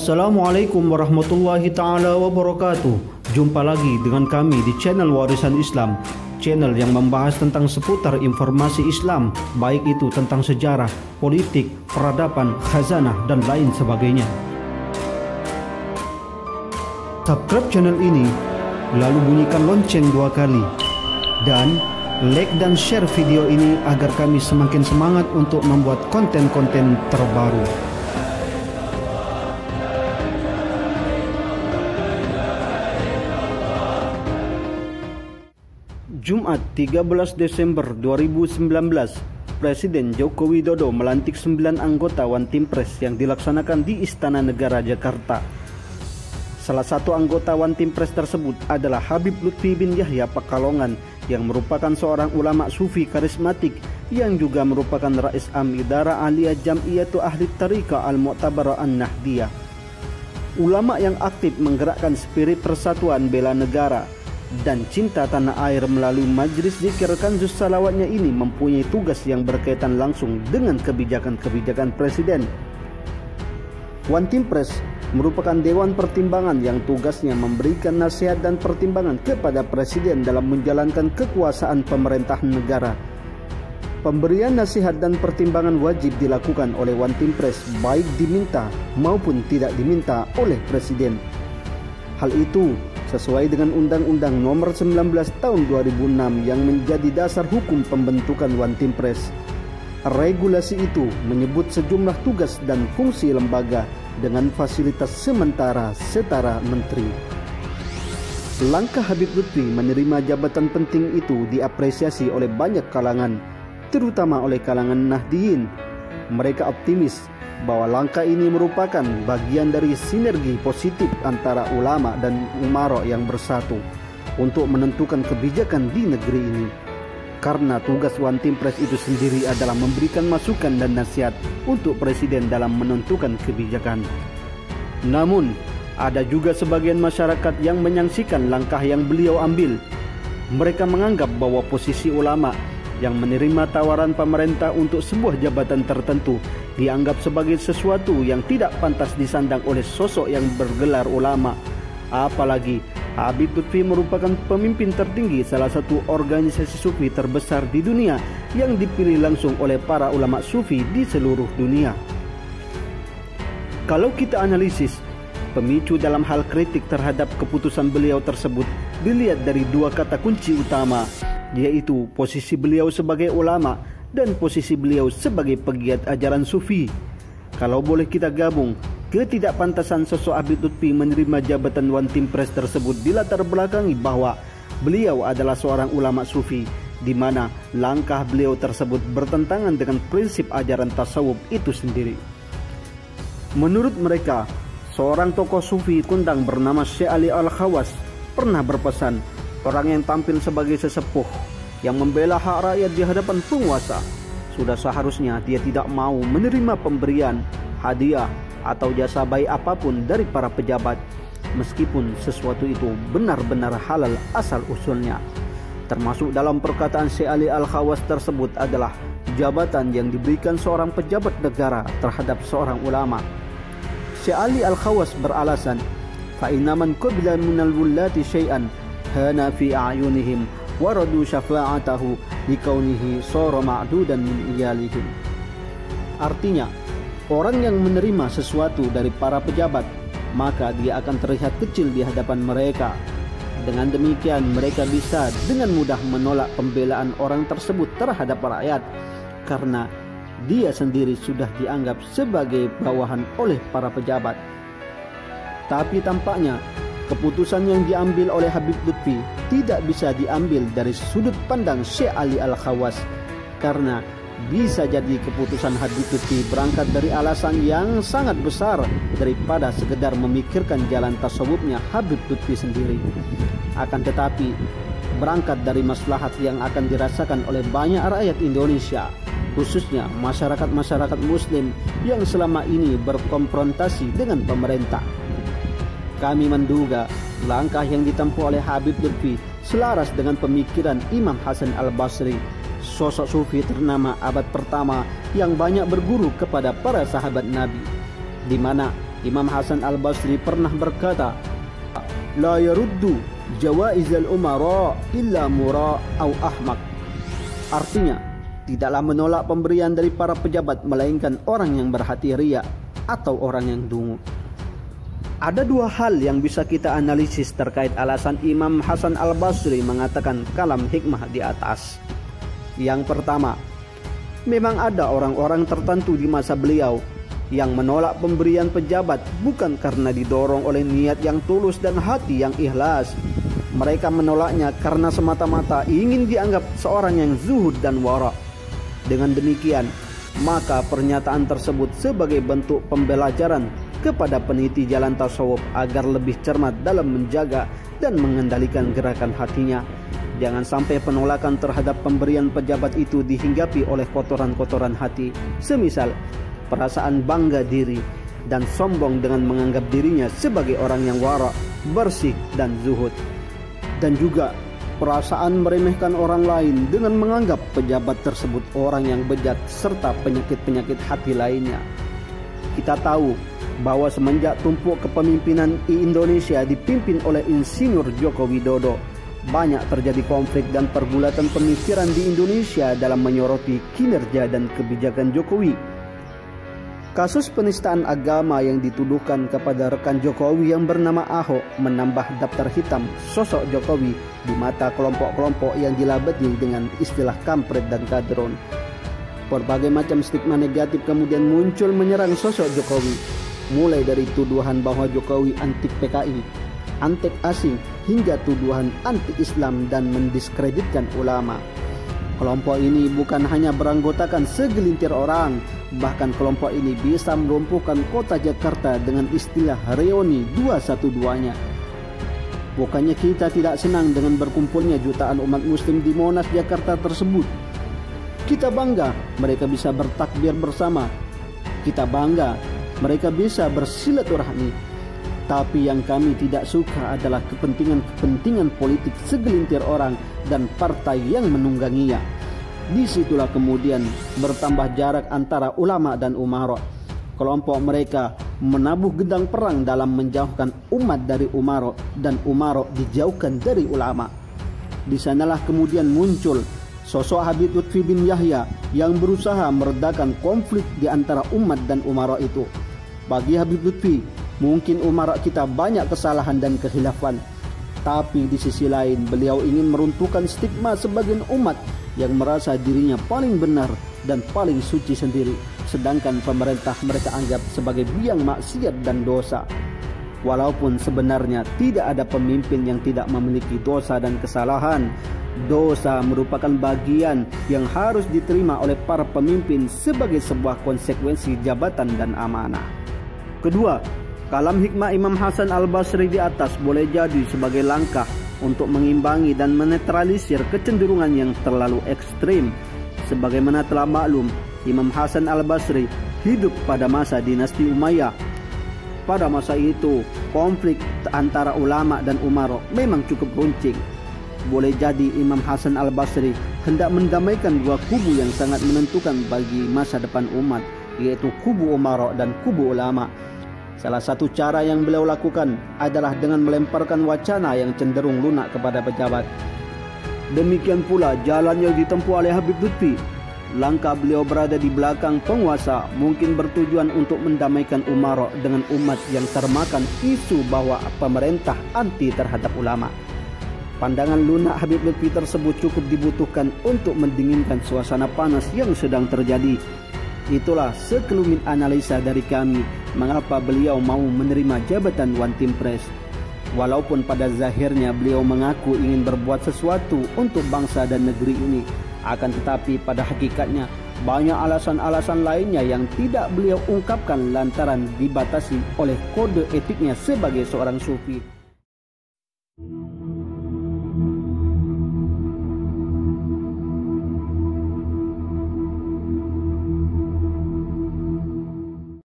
Assalamualaikum warahmatullahi ta'ala wabarakatuh. Jumpa lagi dengan kami di channel Warisan Islam, channel yang membahas tentang seputar informasi Islam, baik itu tentang sejarah, politik, peradaban, khazanah, dan lain sebagainya. Subscribe channel ini, lalu bunyikan lonceng 2 kali, dan like dan share video ini agar kami semakin semangat untuk membuat konten-konten terbaru. Jumat 13 Desember 2019, Presiden Joko Widodo melantik 9 anggota One Team Press yang dilaksanakan di Istana Negara Jakarta. Salah satu anggota One Team Press tersebut adalah Habib Lutfi bin Yahya Pekalongan yang merupakan seorang ulama sufi karismatik yang juga merupakan Rais Am Idara Aliyah Jam'iyatu Ahli Tariqah Al-Mu'tabarah An-Nahdiyah. Ulama yang aktif menggerakkan spirit persatuan bela negara dan cinta tanah air melalui Majelis Zikir Kanzus Salawatnya ini mempunyai tugas yang berkaitan langsung dengan kebijakan-kebijakan Presiden. One Team Press merupakan dewan pertimbangan yang tugasnya memberikan nasihat dan pertimbangan kepada Presiden dalam menjalankan kekuasaan pemerintahan negara. Pemberian nasihat dan pertimbangan wajib dilakukan oleh One Team Press baik diminta maupun tidak diminta oleh Presiden. Hal itu sesuai dengan Undang-Undang Nomor 19 Tahun 2006 yang menjadi dasar hukum pembentukan One Team Press. Regulasi itu menyebut sejumlah tugas dan fungsi lembaga dengan fasilitas sementara setara menteri. Langkah Habib Lutfi menerima jabatan penting itu diapresiasi oleh banyak kalangan, terutama oleh kalangan Nahdiyin. Mereka optimis bahwa langkah ini merupakan bagian dari sinergi positif antara ulama dan umara yang bersatu untuk menentukan kebijakan di negeri ini. Karena tugas One Team Press itu sendiri adalah memberikan masukan dan nasihat untuk Presiden dalam menentukan kebijakan. Namun, ada juga sebagian masyarakat yang menyaksikan langkah yang beliau ambil. Mereka menganggap bahwa posisi ulama yang menerima tawaran pemerintah untuk sebuah jabatan tertentu dianggap sebagai sesuatu yang tidak pantas disandang oleh sosok yang bergelar ulama. Apalagi Habib Lutfi merupakan pemimpin tertinggi salah satu organisasi sufi terbesar di dunia yang dipilih langsung oleh para ulama sufi di seluruh dunia. Kalau kita analisis pemicu dalam hal kritik terhadap keputusan beliau tersebut dilihat dari 2 kata kunci utama, yaitu posisi beliau sebagai ulama dan posisi beliau sebagai pegiat ajaran sufi. Kalau boleh kita gabung, ketidakpantasan sosok Habib Lutfi menerima jabatan One Team Press tersebut dilatar belakangi bahwa beliau adalah seorang ulama sufi, di mana langkah beliau tersebut bertentangan dengan prinsip ajaran tasawuf itu sendiri. Menurut mereka, seorang tokoh sufi kondang bernama Syekh Ali Al-Khawas pernah berpesan, orang yang tampil sebagai sesepuh yang membela hak rakyat di hadapan penguasa, sudah seharusnya dia tidak mau menerima pemberian, hadiah, atau jasa baik apapun dari para pejabat, meskipun sesuatu itu benar-benar halal asal usulnya. Termasuk dalam perkataan Syekh Ali Al-Khawas tersebut adalah jabatan yang diberikan seorang pejabat negara terhadap seorang ulama. Syekh Ali Al-Khawas beralasan, فَإِنَّ مَنْ قَبِلَ مِنَ الْوُلَّةِ شَيْئًا هَانَ فِي أَعْيُنِهِمْ وَرَدُوا شَفَاعَتَهُ لِكَوْنِهِ صَارَ مَعْدُودًا مِنْ إِيَالِهِمْ. Artinya, orang yang menerima sesuatu dari para pejabat, maka dia akan terlihat kecil di hadapan mereka. Dengan demikian, mereka bisa dengan mudah menolak pembelaan orang tersebut terhadap rakyat, karena dia sendiri sudah dianggap sebagai bawahan oleh para pejabat. Tapi tampaknya keputusan yang diambil oleh Habib Lutfi tidak bisa diambil dari sudut pandang Syekh Ali Al-Khawas, karena bisa jadi keputusan Habib Lutfi berangkat dari alasan yang sangat besar daripada sekedar memikirkan jalan tasawufnya Habib Lutfi sendiri. Akan tetapi berangkat dari maslahat yang akan dirasakan oleh banyak rakyat Indonesia, khususnya masyarakat-masyarakat Muslim yang selama ini berkonfrontasi dengan pemerintah. Kami menduga langkah yang ditempuh oleh Habib Lutfi selaras dengan pemikiran Imam Hasan Al-Basri, sosok sufi ternama abad pertama yang banyak berguru kepada para sahabat Nabi, di mana Imam Hasan Al-Basri pernah berkata, "La yaruddu jawaizal umara illa mura au ahmak." Artinya, tidaklah menolak pemberian dari para pejabat melainkan orang yang berhati riya atau orang yang dungu. Ada dua hal yang bisa kita analisis terkait alasan Imam Hasan Al-Basri mengatakan kalam hikmah di atas. Yang pertama, memang ada orang-orang tertentu di masa beliau yang menolak pemberian pejabat bukan karena didorong oleh niat yang tulus dan hati yang ikhlas. Mereka menolaknya karena semata-mata ingin dianggap seorang yang zuhud dan wara. Dengan demikian, maka pernyataan tersebut sebagai bentuk pembelajaran kepada peniti jalan tasawuf agar lebih cermat dalam menjaga dan mengendalikan gerakan hatinya. Jangan sampai penolakan terhadap pemberian pejabat itu dihinggapi oleh kotoran-kotoran hati, semisal perasaan bangga diri dan sombong dengan menganggap dirinya sebagai orang yang wara, bersih dan zuhud. Dan juga perasaan meremehkan orang lain dengan menganggap pejabat tersebut orang yang bejat serta penyakit-penyakit hati lainnya. Kita tahu bahwa semenjak tumpuk kepemimpinan Indonesia dipimpin oleh Insinyur Joko Widodo, banyak terjadi konflik dan pergulatan pemikiran di Indonesia dalam menyoroti kinerja dan kebijakan Jokowi. Kasus penistaan agama yang dituduhkan kepada rekan Jokowi yang bernama Ahok menambah daftar hitam sosok Jokowi di mata kelompok-kelompok yang dilabeti dengan istilah kampret dan kadron. Berbagai macam stigma negatif kemudian muncul menyerang sosok Jokowi, mulai dari tuduhan bahwa Jokowi anti PKI, anti asing, hingga tuduhan anti-Islam dan mendiskreditkan ulama. Kelompok ini bukan hanya beranggotakan segelintir orang, bahkan kelompok ini bisa melumpuhkan kota Jakarta dengan istilah reuni 212-nya. Bukannya kita tidak senang dengan berkumpulnya jutaan umat muslim di Monas Jakarta tersebut. Kita bangga mereka bisa bertakbir bersama. Kita bangga mereka bisa bersilaturahmi. Tapi yang kami tidak suka adalah kepentingan politik segelintir orang dan partai yang menungganginya. Disitulah kemudian bertambah jarak antara ulama dan umara. Kelompok mereka menabuh gedang perang dalam menjauhkan umat dari umara dan umara dijauhkan dari ulama. Di sanalah kemudian muncul sosok Habib Lutfi bin Yahya yang berusaha meredakan konflik di antara umat dan umara itu. Bagi Habib Lutfi, mungkin umara kita banyak kesalahan dan kekhilafan, tapi di sisi lain beliau ingin meruntuhkan stigma sebagian umat yang merasa dirinya paling benar dan paling suci sendiri, sedangkan pemerintah mereka anggap sebagai biang maksiat dan dosa. Walaupun sebenarnya tidak ada pemimpin yang tidak memiliki dosa dan kesalahan, dosa merupakan bagian yang harus diterima oleh para pemimpin sebagai sebuah konsekuensi jabatan dan amanah. Kedua, kalam hikmah Imam Hasan Al-Basri di atas boleh jadi sebagai langkah untuk mengimbangi dan menetralisir kecenderungan yang terlalu ekstrim. Sebagaimana telah maklum, Imam Hasan Al-Basri hidup pada masa dinasti Umayyah. Pada masa itu, konflik antara ulama dan umara memang cukup runcing. Boleh jadi Imam Hasan Al-Basri hendak mendamaikan dua kubu yang sangat menentukan bagi masa depan umat, yaitu kubu umara dan kubu ulama. Salah satu cara yang beliau lakukan adalah dengan melemparkan wacana yang cenderung lunak kepada pejabat. Demikian pula jalan yang ditempuh oleh Habib Lutfi. Langkah beliau berada di belakang penguasa mungkin bertujuan untuk mendamaikan umara dengan umat yang termakan isu bahwa pemerintah anti terhadap ulama. Pandangan lunak Habib Lutfi tersebut cukup dibutuhkan untuk mendinginkan suasana panas yang sedang terjadi. Itulah sekelumit analisa dari kami mengapa beliau mau menerima jabatan One Team Press. Walaupun pada zahirnya beliau mengaku ingin berbuat sesuatu untuk bangsa dan negeri ini, akan tetapi pada hakikatnya banyak alasan-alasan lainnya yang tidak beliau ungkapkan lantaran dibatasi oleh kode etiknya sebagai seorang sufi.